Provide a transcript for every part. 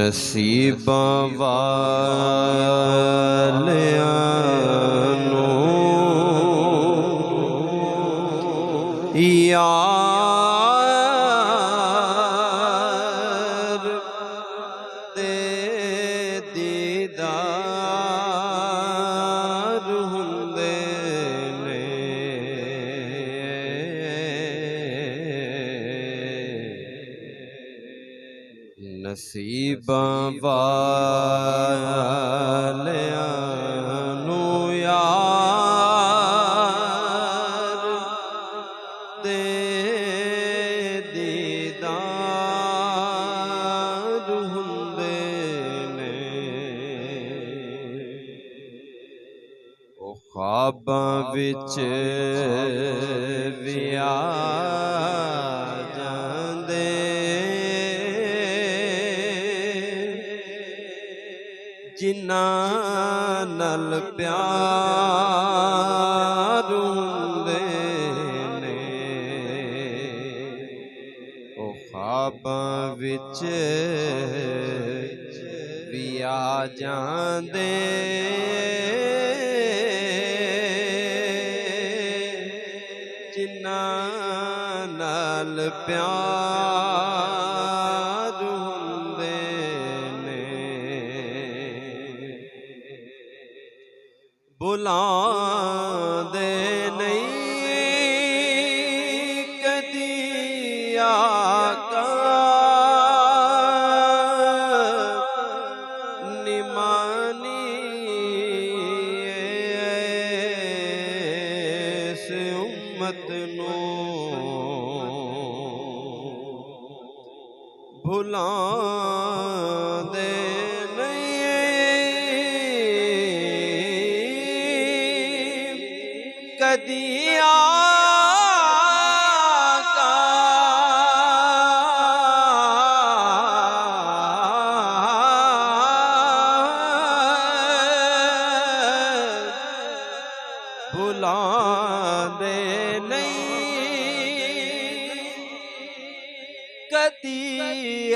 नसीबां वालियां नूं यार दे दीदार हुंदे ने। नसीबां वालियां नूं यार दे दीदार हुंदे ने। ओ ख्वाबां विच भी आ जांदे, जिन्हां नाल प्यार हुंदे ने। ओ ख्वाबां विच भी आ जांदे, जिन्हां नाल प्यार हुंदे ने। बुलांदे नहीं कदी आका निमानी इस उम्मत नूं। भुलांदे कदी आका भुलांदे नहीं कदी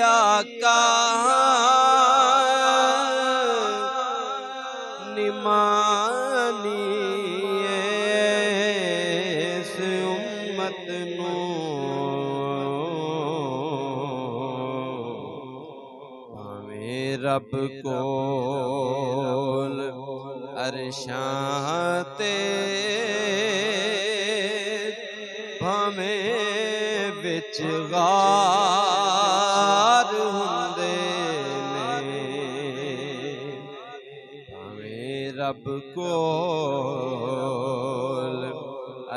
आका निमानी उम्मत नूं। भावें रब कोल अरशां ते भावें विच गार हुंदे ने। भावें रब कोल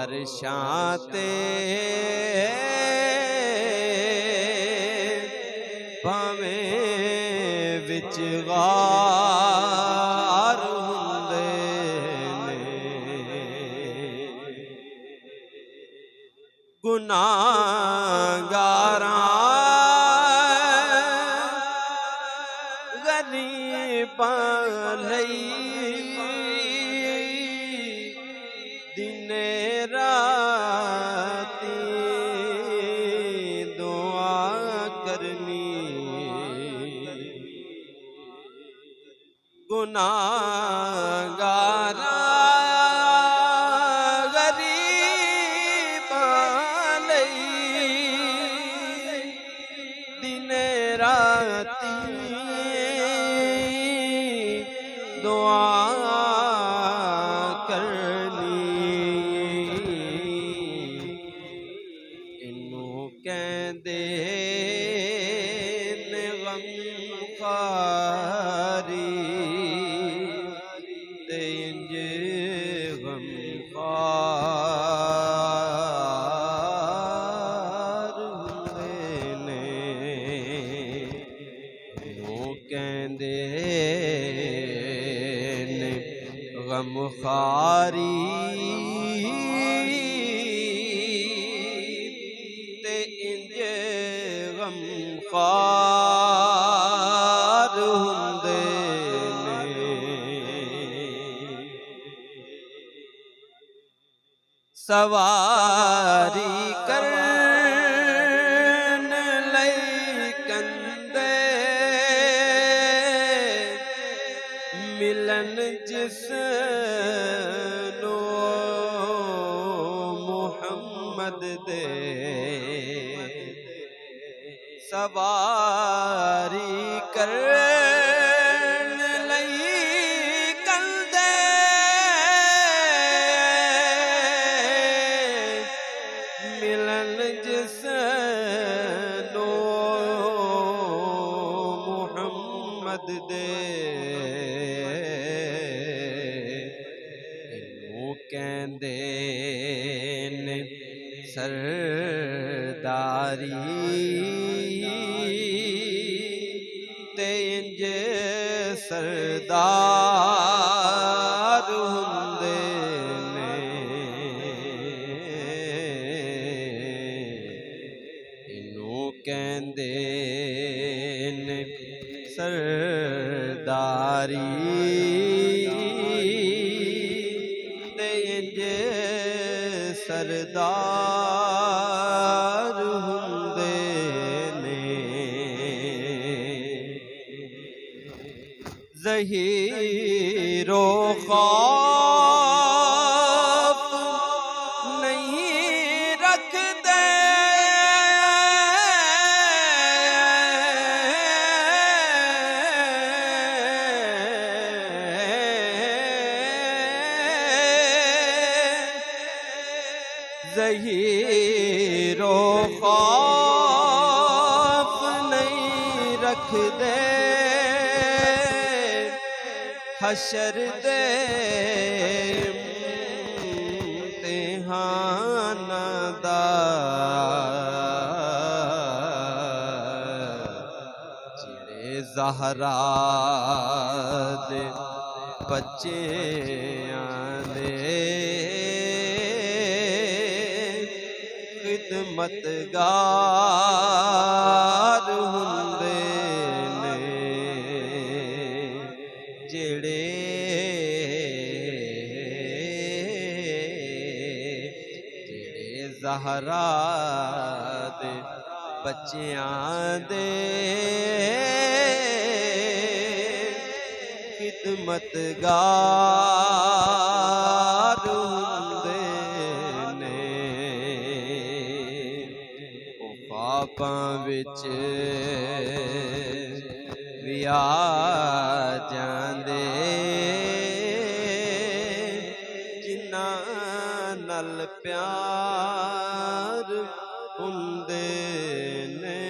अरशां ते भावें विच गार हुंदे ने। गुनाहगारां गरीबां लई दिने राती दुआ करनी। गुनाहगारां गरीबां लई दिने राती दुआ कहंदे ने गमखारी ते इंज गमखार हुंदे ने। कहंदे गमखारी ते इंज गमखार हुंदे ने। सवारी करन लई कंदे मिलन जिसनो मुहम्मद दे। सवारी करन लई कंदे मिलन जिसनो मुहम्मद दे। कहंदे ने सरदारी ते इंज सरदार हुंदे ने। इनू कहंदे ने सरदारी सरदार हुंदे ने। ज़हीरो खौफ नहीं रखते ज़हीरो खौफ नहीं रखदे हशर दे इम्तिहान दा। जिहड़े ज़हरा दे बच्चेआं दे खिदमतगार हुंदे ने। जेड़े ज़हरा दे बच्चेआं दे खिदमतगार हुंदे ने। ख्वाबां विच भी आ जांदे जिन्हां नाल प्यार हुंदे ने।